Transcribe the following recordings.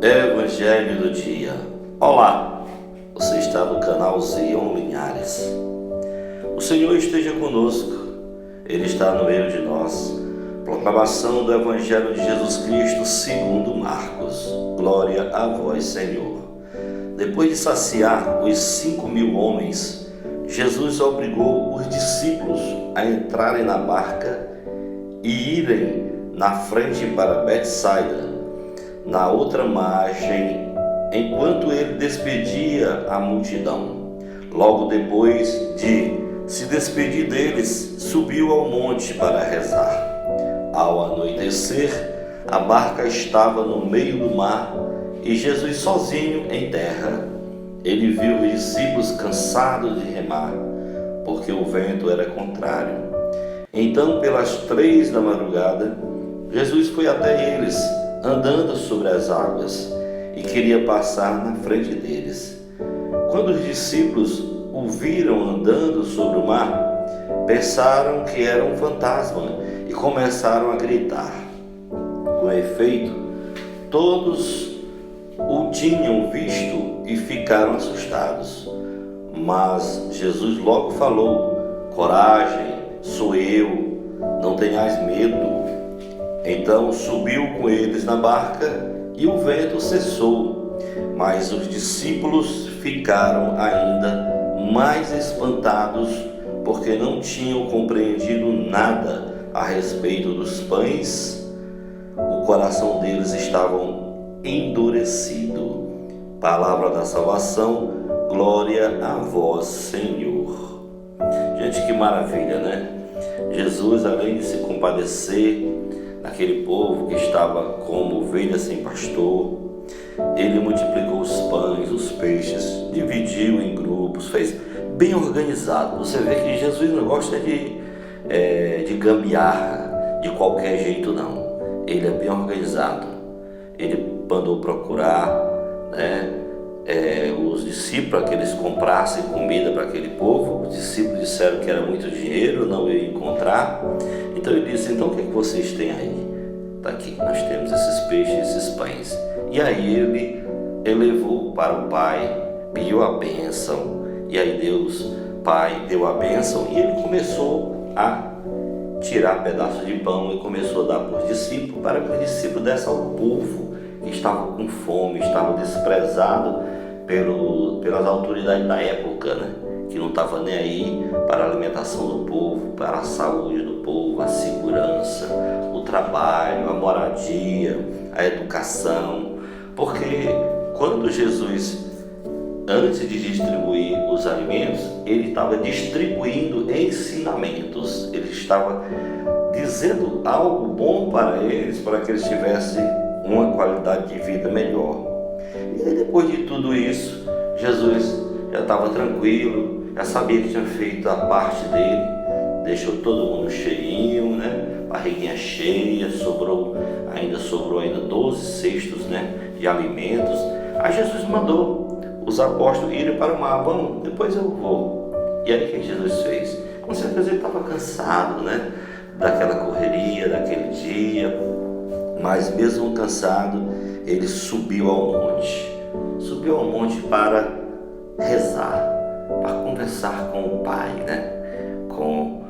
Evangelho do dia. Olá, você está no canal Zion Linhares. O Senhor esteja conosco, Ele está no meio de nós. Proclamação do Evangelho de Jesus Cristo segundo Marcos. Glória a vós, Senhor. Depois de saciar os 5.000 homens, Jesus obrigou os discípulos a entrarem na barca e irem na frente para Betsaida, na outra margem, enquanto ele despedia a multidão. Logo depois de se despedir deles, subiu ao monte para rezar. Ao anoitecer, a barca estava no meio do mar e Jesus sozinho em terra. Ele viu os discípulos cansados de remar, porque o vento era contrário. Então, pelas 3 da madrugada, Jesus foi até eles, andando sobre as águas, e queria passar na frente deles. Quando os discípulos o viram andando sobre o mar, pensaram que era um fantasma e começaram a gritar. Com efeito, todos o tinham visto e ficaram assustados. Mas Jesus logo falou: coragem, sou eu, não tenhais medo. Então subiu com eles na barca e o vento cessou, mas os discípulos ficaram ainda mais espantados, porque não tinham compreendido nada a respeito dos pães. O coração deles estava endurecido. Palavra da salvação, glória a vós, Senhor. Gente, que maravilha, né? Jesus, além de se compadecer daquele povo que estava como ovelha sem pastor, ele multiplicou os pães, os peixes, dividiu em grupos, fez bem organizado. Você vê que Jesus não gosta de gambiarra de qualquer jeito, não. Ele é bem organizado. Ele mandou procurar, os discípulos para que eles comprassem comida para aquele povo. Os discípulos disseram que era muito dinheiro, não ia encontrar. Então ele disse: então o que vocês têm aí? Está aqui, nós temos esses peixes, esses pães. E aí ele elevou para o Pai, pediu a bênção, e aí Deus Pai deu a bênção, e ele começou a tirar pedaços de pão e começou a dar para os discípulos, para que os discípulos dessem ao povo que estava com fome, estava desprezado pelas autoridades da época, que não estava nem aí para a alimentação do povo, para a saúde do povo, a segurança, o trabalho, a moradia, a educação. Porque quando Jesus, antes de distribuir os alimentos, ele estava distribuindo ensinamentos, ele estava dizendo algo bom para eles, para que eles tivessem uma qualidade de vida melhor. E aí, depois de tudo isso, Jesus já estava tranquilo, já sabia que tinha feito a parte dele, deixou todo mundo cheinho, barriguinha cheia, sobrou ainda 12 cestos, de alimentos. Aí Jesus mandou os apóstolos irem para o mar: vamos, depois eu vou. E aí o que Jesus fez? Com certeza ele estava cansado, daquela correria, daquele dia, mas mesmo cansado, ele subiu ao monte para rezar, para conversar com o Pai, com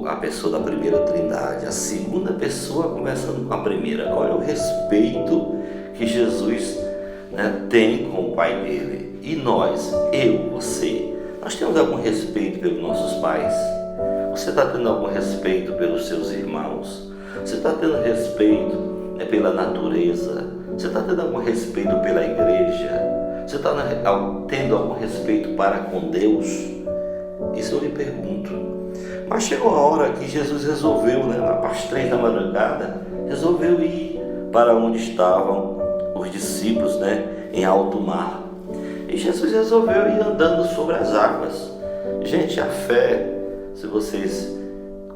a pessoa da primeira trindade, a segunda pessoa conversando com a primeira. Olha o respeito que Jesus tem com o Pai dele. E nós, você, nós temos algum respeito pelos nossos pais? Você está tendo algum respeito pelos seus irmãos? Você está tendo respeito pela natureza? Você está tendo algum respeito pela igreja? Você está tendo algum respeito para com Deus? Isso eu lhe pergunto. Mas chegou a hora que Jesus resolveu, às 3 da madrugada, resolveu ir para onde estavam os discípulos, em alto mar. E Jesus resolveu ir andando sobre as águas. Gente, a fé, se vocês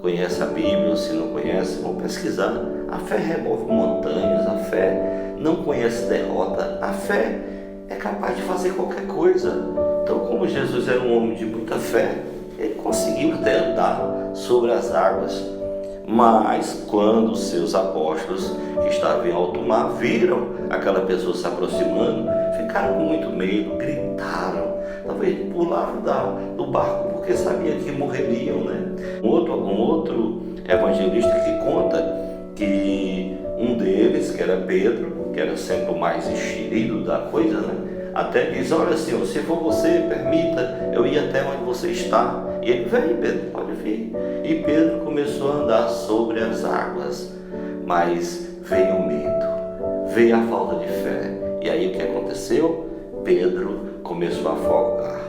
conhecem a Bíblia ou se não conhecem, vão pesquisar. A fé remove montanhas, a fé não conhece derrota, a fé é capaz de fazer qualquer coisa. Então, como Jesus era um homem de muita fé, ele conseguiu até andar sobre as águas. Mas quando os seus apóstolos, que estavam em alto mar, viram aquela pessoa se aproximando, ficaram com muito medo, gritaram, talvez pularam do barco, porque sabiam que morreriam, né? Um outro evangelista que conta que um deles, que era Pedro, que era sempre o mais enxerido da coisa, né? Até diz: olha, Senhor, se for você, permita eu ir até onde você está. E ele: vem, Pedro, pode vir. E Pedro começou a andar sobre as águas, mas veio o medo, veio a falta de fé. E aí o que aconteceu? Pedro começou a afogar,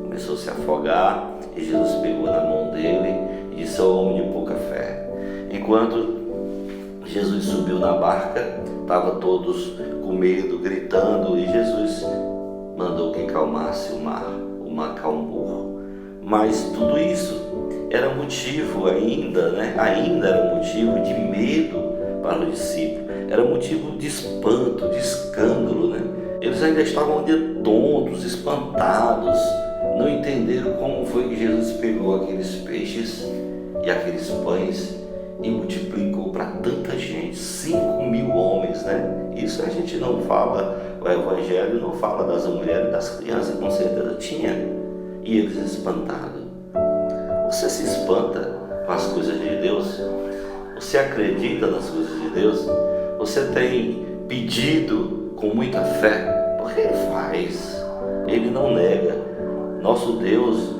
começou a se afogar, e Jesus pegou na mão dele e disse: ó homem de pouca fé. Enquanto Jesus subiu na barca, estavam todos com medo, gritando, e Jesus mandou que calmasse o mar acalmou. Mas tudo isso era motivo ainda era motivo de medo para os discípulos, era motivo de espanto, de escândalo, né? Eles ainda estavam tontos, espantados, não entenderam como foi que Jesus pegou aqueles peixes e aqueles pães e multiplicou para tanta gente, 5.000 homens, né? Isso a gente não fala, o Evangelho não fala das mulheres e das crianças, com certeza tinha, e eles espantados. Você se espanta com as coisas de Deus? Você acredita nas coisas de Deus? Você tem pedido com muita fé? Porque Ele faz, Ele não nega. Nosso Deus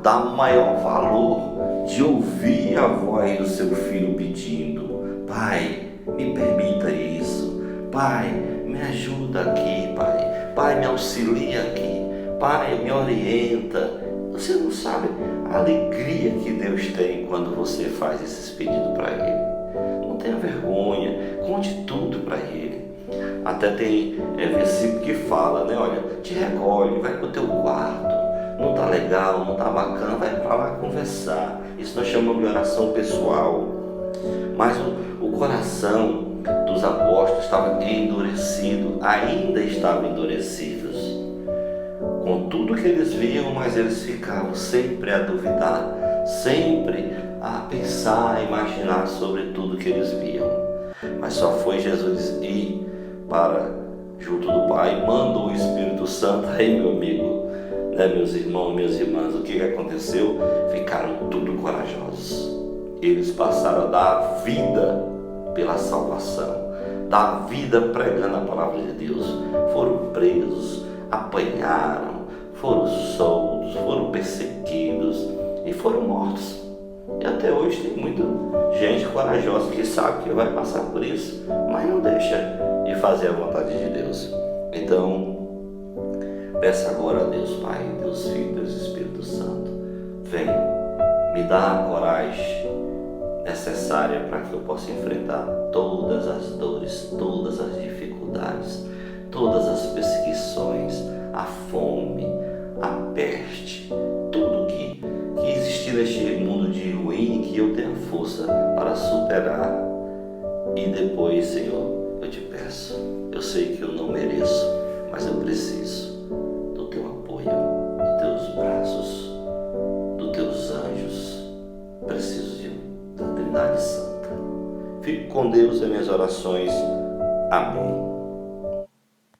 dá maior valor de ouvir a voz do seu filho pedindo: Pai, me permita isso. Pai, me ajuda aqui, Pai. Pai, me auxilia aqui. Pai, me orienta. Você não sabe a alegria que Deus tem quando você faz esses pedidos para Ele. Não tenha vergonha, conte tudo para Ele. Até tem versículo que fala, né? Olha, te recolhe, vai para o teu quarto. Não está legal, não está bacana, vai para lá conversar. Isso nós chamamos de oração pessoal. Mas o coração dos apóstolos estava endurecido, ainda estavam endurecidos com tudo que eles viam, mas eles ficavam sempre a duvidar, sempre a pensar, a imaginar sobre tudo que eles viam. Mas só foi Jesus ir para junto do Pai, mandou o Espírito Santo. Aí, meu amigo, né, meus irmãos, minhas irmãs, o que aconteceu? Ficaram tudo corajosos. Eles passaram a dar vida pela salvação, dar vida pregando a palavra de Deus. Foram presos, apanharam, foram soltos, foram perseguidos e foram mortos. E até hoje tem muita gente corajosa que sabe que vai passar por isso, mas não deixa de fazer a vontade de Deus. Então, peça agora a Deus Pai, Deus Filho, Deus Espírito Santo: vem, me dá a coragem necessária para que eu possa enfrentar todas as dores, todas as dificuldades, todas as perseguições, a fome, a peste, tudo que existir neste mundo de ruim, que eu tenha força para superar. E depois, Senhor, eu te peço, eu sei que eu não mereço, mas eu preciso do teu apoio, dos teus braços, dos teus anjos. Preciso da Trindade Santa. Fico com Deus em minhas orações. Amém.